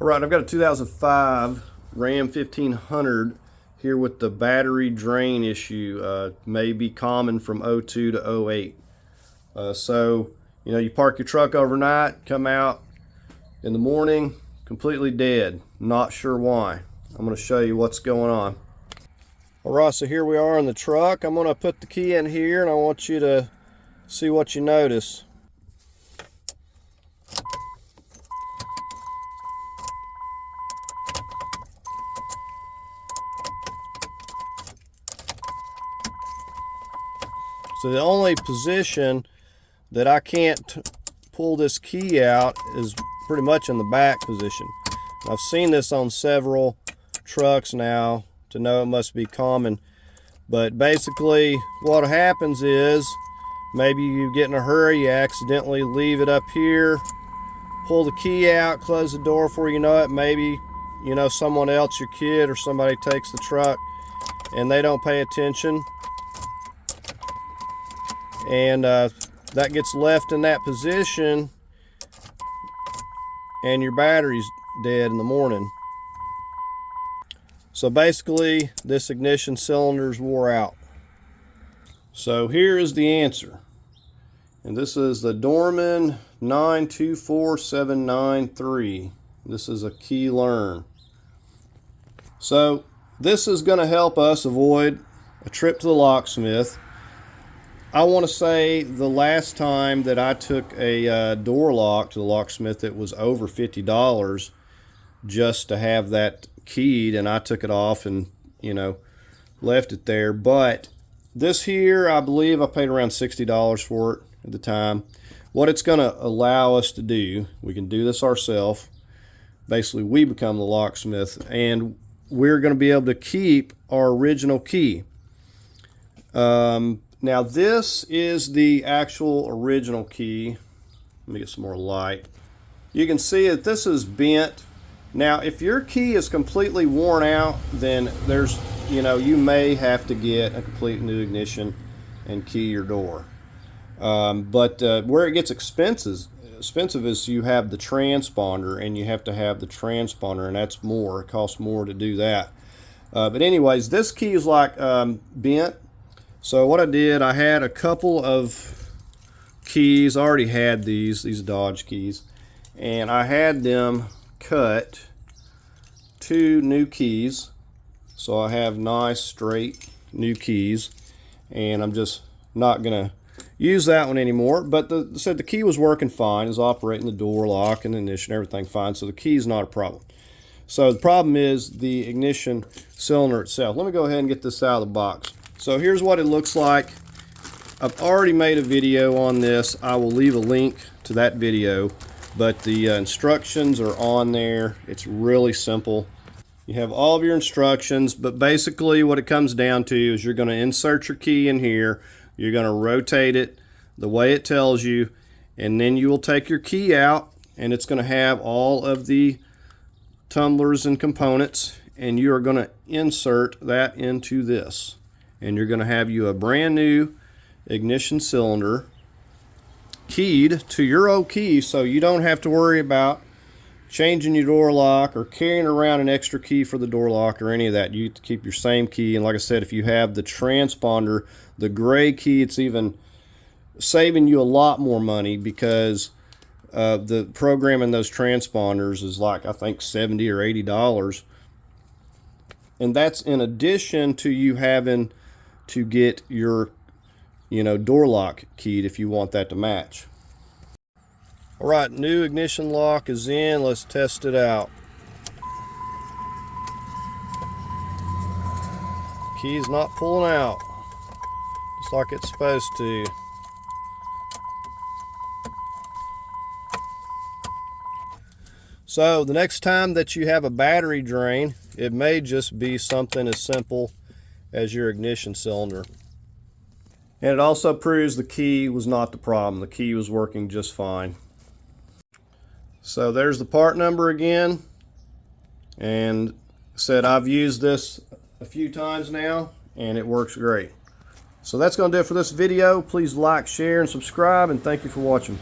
All right, I've got a 2005 Ram 1500 here with the battery drain issue. May be common from '02 to '08. So, you park your truck overnight, come out in the morning, completely dead. Not sure why. I'm going to show you what's going on. All right, so here we are in the truck. I'm going to put the key in here and I want you to see what you notice. So the only position that I can't pull this key out is pretty much in the back position. I've seen this on several trucks now to know it must be common. But basically what happens is maybe you get in a hurry, you accidentally leave it up here, pull the key out, close the door before you know it. Maybe someone else, your kid or somebody, takes the truck and they don't pay attention. And that gets left in that position and your battery's dead in the morning. So basically this ignition cylinder's wore out. So here is the answer, and this is the Dorman 924793. This is a key learn. So this is going to help us avoid a trip to the locksmith. I want to say the last time that I took a door lock to the locksmith, it was over $50 just to have that keyed, and I took it off and left it there. But this here, I believe I paid around $60 for it at the time. What it's going to allow us to do, we can do this ourselves. Basically, we become the locksmith, and we're going to be able to keep our original key. Now this is the actual original key. Let me get some more light. You can see that this is bent. Now if your key is completely worn out, then there's, you may have to get a complete new ignition and key your door. But where it gets expensive is you have the transponder, and you have to have the transponder, and that's more. It costs more to do that. But anyways, this key is like bent. So what I did, I had a couple of keys. I already had these Dodge keys, and I had them cut 2 new keys. So I have nice straight new keys, and I'm just not gonna use that one anymore. But the key was working fine. It was operating the door lock and ignition, everything fine. So the key is not a problem. So the problem is the ignition cylinder itself. Let me go ahead and get this out of the box. So here's what it looks like. I've already made a video on this. I will leave a link to that video, but the instructions are on there. It's really simple. You have all of your instructions, but basically what it comes down to is you're going to insert your key in here. You're going to rotate it the way it tells you, and then you will take your key out, and it's going to have all of the tumblers and components, and you are going to insert that into this. And you're going to have you a brand new ignition cylinder keyed to your old key, so you don't have to worry about changing your door lock or carrying around an extra key for the door lock or any of that. You keep your same key. And like I said, if you have the transponder, the gray key, it's even saving you a lot more money, because the programming those transponders is like, I think, $70 or $80. And that's in addition to you having to get your door lock keyed if you want that to match. All right, new ignition lock is in. Let's test it out. Key's not pulling out just like it's supposed to. So the next time that you have a battery drain, it may just be something as simple as your ignition cylinder. And it also proves the key was not the problem. The key was working just fine. So there's the part number again. And said I've used this a few times now, and it works great. So that's going to do it for this video. Please like, share, and subscribe, and thank you for watching.